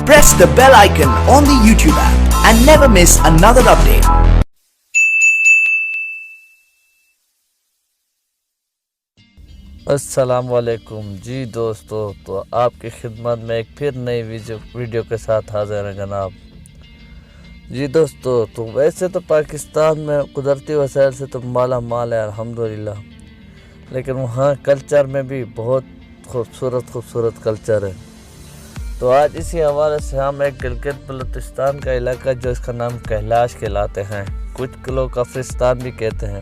Press the bell icon on the YouTube app and never miss another update. السلام علیکم جی دوستو، تو آپ کی خدمت میں ایک پھر نئی ویڈیو کے ساتھ حاضر ہیں جناب۔ جی دوستو، تو ویسے تو پاکستان میں قدرتی وسائل سے تو مالا مال ہے الحمدللہ، لیکن وہاں کلچر میں بھی بہت خوبصورت کلچر ہے۔ تو آج اسی حوالے سے ہم ایک گلگت بلتستان کا علاقہ جو اس کا نام کیلاش کہلاتے ہیں، کچھ لوگ کافرستان بھی کہتے ہیں،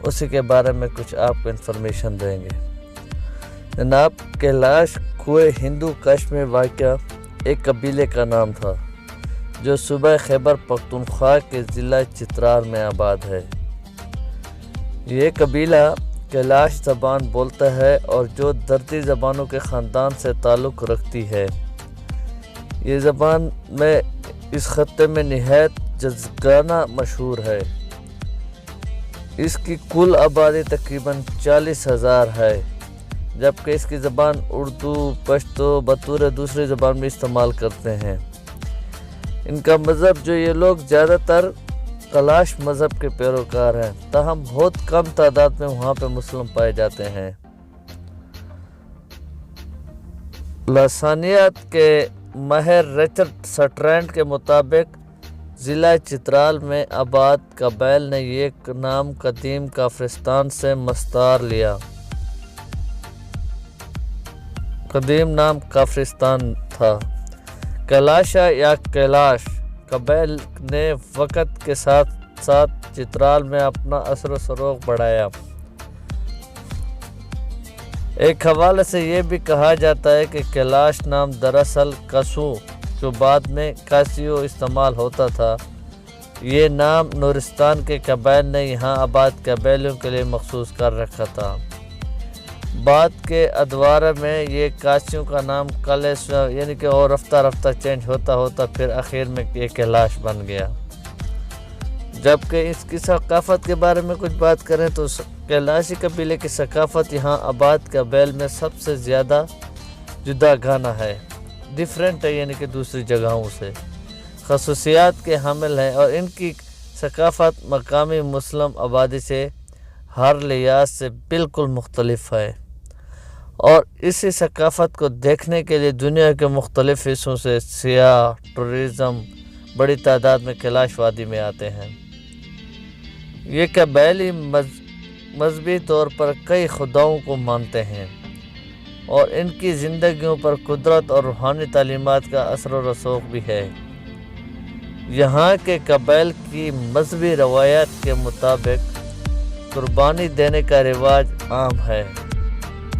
اسی کے بارے میں کچھ آپ کو انفارمیشن دیں گے۔ جناب، کیلاش کوہ ہندو کش میں واقع ایک قبیلے کا نام تھا جو صوبہ خیبر پختونخوا کے ضلع چترال میں آباد ہے۔ یہ قبیلہ کیلاش زبان بولتا ہے اور جو دردی زبانوں کے خاندان سے تعلق رکھتی ہے۔ یہ زبان میں اس خطے میں نہایت جزگانہ مشہور ہے۔ اس کی کل آبادی تقریباً 40,000 ہے، جبکہ اس کی زبان اردو، پشتو بطور دوسری زبان میں استعمال کرتے ہیں۔ ان کا مذہب جو یہ لوگ زیادہ تر کیلاش مذہب کے پیروکار ہیں، تاہم بہت کم تعداد میں وہاں پہ مسلم پائے جاتے ہیں۔ لسانیات کے ماہر رچرڈ سٹرینڈ کے مطابق ضلع چترال میں آباد قبائل نے یہ نام قدیم کافرستان سے مستعار لیا۔ قدیم نام کافرستان تھا۔ کیلاشا یا کیلاش قبائل نے وقت کے ساتھ ساتھ چترال میں اپنا اثر و رسوخ بڑھایا۔ ایک حوالے سے یہ بھی کہا جاتا ہے کہ کیلاش نام دراصل کسو، جو بعد میں کاسیو استعمال ہوتا تھا، یہ نام نورستان کے قبائل نے یہاں آباد قبائلیوں کے لیے مخصوص کر رکھا تھا۔ بعد کے ادوار میں یہ کاسیوں کا نام کیلاش یعنی کہ اور رفتہ چینج ہوتا پھر آخر میں یہ کیلاش بن گیا۔ جبکہ اس کی ثقافت کے بارے میں کچھ بات کریں تو کیلاشی قبیلے کی ثقافت یہاں آباد قبائل میں سب سے زیادہ جدا گانا ہے، ڈیفرنٹ ہے، یعنی کہ دوسری جگہوں سے خصوصیات کے حامل ہیں، اور ان کی ثقافت مقامی مسلم آبادی سے ہر لحاظ سے بالکل مختلف ہے، اور اسی ثقافت کو دیکھنے کے لیے دنیا کے مختلف حصوں سے سیاح ٹورزم بڑی تعداد میں کیلاش وادی میں آتے ہیں۔ یہ قبائلی مذہبی طور پر کئی خداؤں کو مانتے ہیں، اور ان کی زندگیوں پر قدرت اور روحانی تعلیمات کا اثر و رسوخ بھی ہے۔ یہاں کے قبائل کی مذہبی روایات کے مطابق قربانی دینے کا رواج عام ہے،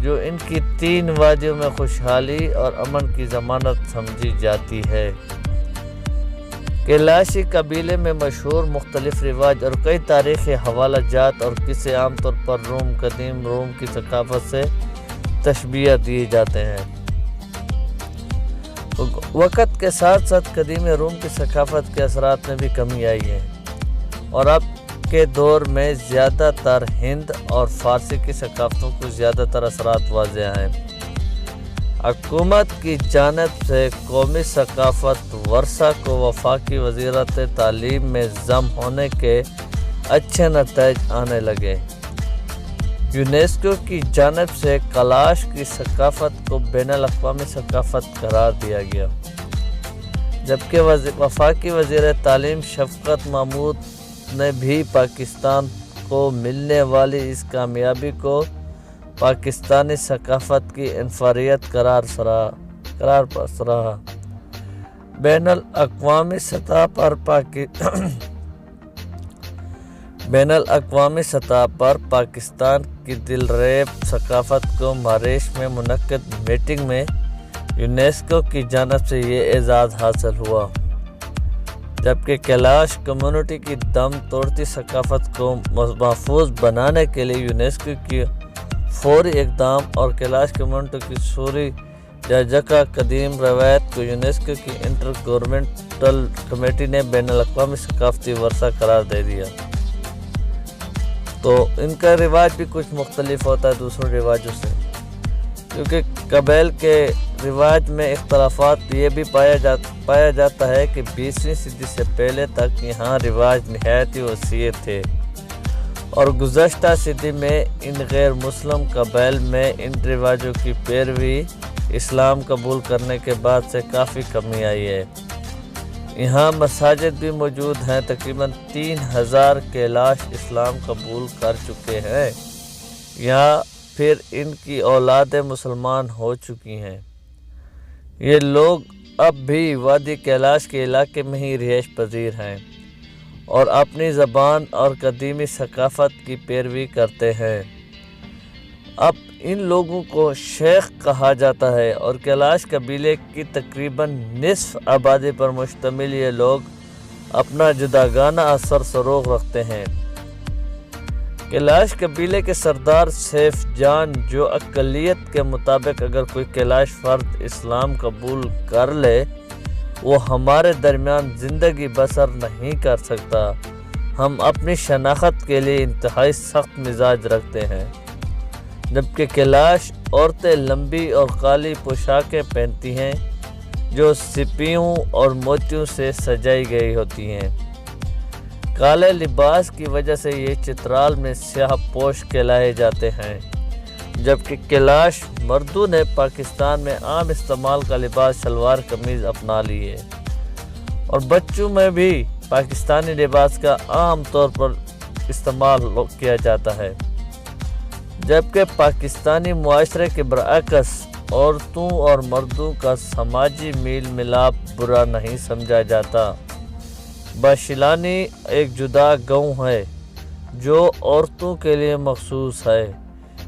جو ان کی 3 وادیوں میں خوشحالی اور امن کی ضمانت سمجھی جاتی ہے۔ کیلاشی قبیلے میں مشہور مختلف رواج اور کئی تاریخی حوالہ جات اور قصے عام طور پر قدیم روم کی ثقافت سے تشبیہ دیے جاتے ہیں۔ وقت کے ساتھ ساتھ قدیم روم کی ثقافت کے اثرات میں بھی کمی آئی ہے، اور اب کے دور میں زیادہ تر ہند اور فارسی کی ثقافتوں کو زیادہ تر اثرات واضح ہیں۔ حکومت کی جانب سے قومی ثقافت ورثہ کو وفاقی وزارت تعلیم میں ضم ہونے کے اچھے نتائج آنے لگے۔ یونیسکو کی جانب سے کیلاش کی ثقافت کو بین الاقوامی ثقافت قرار دیا گیا، جبکہ وفاقی وزیر تعلیم شفقت محمود نے بھی پاکستان کو ملنے والی اس کامیابی کو پاکستانی ثقافت کی انفرادیت قرار سراہا۔ بین الاقوامی سطح پر پاکستان کی دلریب ثقافت کو ماریش میں منعقد میٹنگ میں یونیسکو کی جانب سے یہ اعزاز حاصل ہوا، جبکہ کیلاش کمیونٹی کی دم توڑتی ثقافت کو محفوظ بنانے کے لیے یونیسکو کی فوری اقدام اور کیلاش کمیونٹی کی سوری جگہ قدیم روایت کو یونیسکو کی انٹر گورنمنٹل کمیٹی نے بین الاقوامی ثقافتی ورثہ قرار دے دیا۔ تو ان کا رواج بھی کچھ مختلف ہوتا ہے دوسرے رواجوں سے، کیونکہ قبائل کے رواج میں اختلافات یہ بھی پایا جاتا ہے کہ 20ویں صدی سے پہلے تک یہاں رواج نہایت ہی وسیع تھے اور گزشتہ صدی میں ان غیر مسلم قبائل میں ان رواجوں کی پیروی اسلام قبول کرنے کے بعد سے کافی کمی آئی ہے۔ یہاں مساجد بھی موجود ہیں، تقریباً 3000 کیلاش اسلام قبول کر چکے ہیں یا پھر ان کی اولادیں مسلمان ہو چکی ہیں۔ یہ لوگ اب بھی وادی کیلاش کے علاقے میں ہی رہائش پذیر ہیں اور اپنی زبان اور قدیمی ثقافت کی پیروی کرتے ہیں۔ اب ان لوگوں کو شیخ کہا جاتا ہے اور کیلاش قبیلے کی تقریباً نصف آبادی پر مشتمل یہ لوگ اپنا جداگانہ اثر سروغ رکھتے ہیں۔ کیلاش قبیلے کے سردار سیف جان جو اقلیت کے مطابق اگر کوئی کیلاش فرد اسلام قبول کر لے وہ ہمارے درمیان زندگی بسر نہیں کر سکتا، ہم اپنی شناخت کے لیے انتہائی سخت مزاج رکھتے ہیں۔ جبکہ کیلاش عورتیں لمبی اور کالی پوشاکیں پہنتی ہیں جو سپیوں اور موتیوں سے سجائی گئی ہوتی ہیں۔ کالے لباس کی وجہ سے یہ چترال میں سیاہ پوش کہلائے جاتے ہیں، جبکہ کیلاش مردوں نے پاکستان میں عام استعمال کا لباس شلوار قمیض اپنا لی ہے اور بچوں میں بھی پاکستانی لباس کا عام طور پر استعمال کیا جاتا ہے، جبکہ پاکستانی معاشرے کے برعکس عورتوں اور مردوں کا سماجی میل ملاپ برا نہیں سمجھا جاتا۔ باشیلانی ایک جدا گاؤں ہے جو عورتوں کے لیے مخصوص ہے۔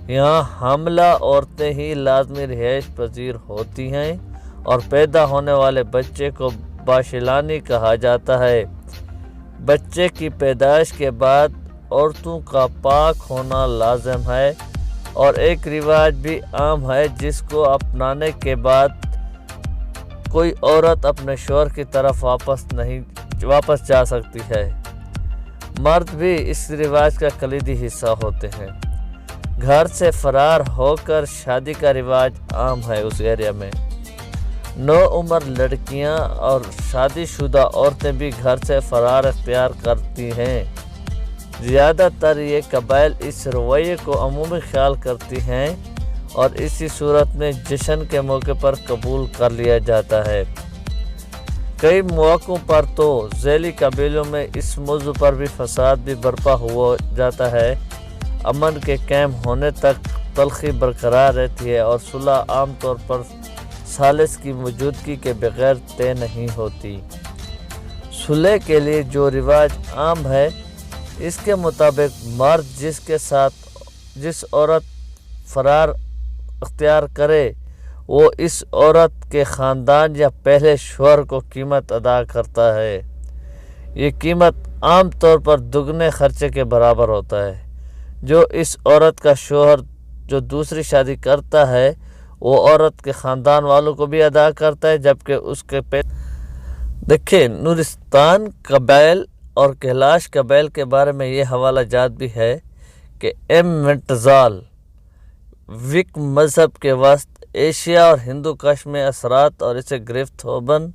یہاں حاملہ عورتیں ہی لازمی رہائش پذیر ہوتی ہیں اور پیدا ہونے والے بچے کو باشیلانی کہا جاتا ہے۔ بچے کی پیدائش کے بعد عورتوں کا پاک ہونا لازم ہے اور ایک رواج بھی عام ہے جس کو اپنانے کے بعد کوئی عورت اپنے شوہر کی طرف واپس جا سکتی ہے۔ مرد بھی اس رواج کا کلیدی حصہ ہوتے ہیں۔ گھر سے فرار ہو کر شادی کا رواج عام ہے اس ایریا میں۔ نوعمر لڑکیاں اور شادی شدہ عورتیں بھی گھر سے فرار اختیار کرتی ہیں۔ زیادہ تر یہ قبائل اس رویے کو عمومی خیال کرتی ہیں اور اسی صورت میں جشن کے موقع پر قبول کر لیا جاتا ہے۔ کئی مواقعوں پر تو ذیلی قبیلوں میں اس موضوع پر بھی فساد بھی برپا ہو جاتا ہے۔ امن کے قائم ہونے تک تلخی برقرار رہتی ہے اور صلح عام طور پر ثالث کی موجودگی کے بغیر طے نہیں ہوتی۔ صلح کے لیے جو رواج عام ہے اس کے مطابق مرد جس عورت فرار اختیار کرے وہ اس عورت کے خاندان یا پہلے شوہر کو قیمت ادا کرتا ہے۔ یہ قیمت عام طور پر دگنے خرچے کے برابر ہوتا ہے جو اس عورت کا شوہر جو دوسری شادی کرتا ہے وہ عورت کے خاندان والوں کو بھی ادا کرتا ہے، جبکہ اس کے دیکھیں نورستان قبائل اور کیلاش قبائل کے بارے میں یہ حوالہ جات بھی ہے کہ ایم منٹزال وک مذہب کے وسط ایشیا اور ہندو کش میں اثرات اور اسے گرفت ہو بن۔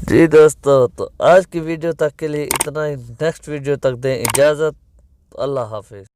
جی دوستو، تو آج کی ویڈیو تک کے لیے اتنا ہی، نیکسٹ ویڈیو تک دیں اجازت، اللہ حافظ۔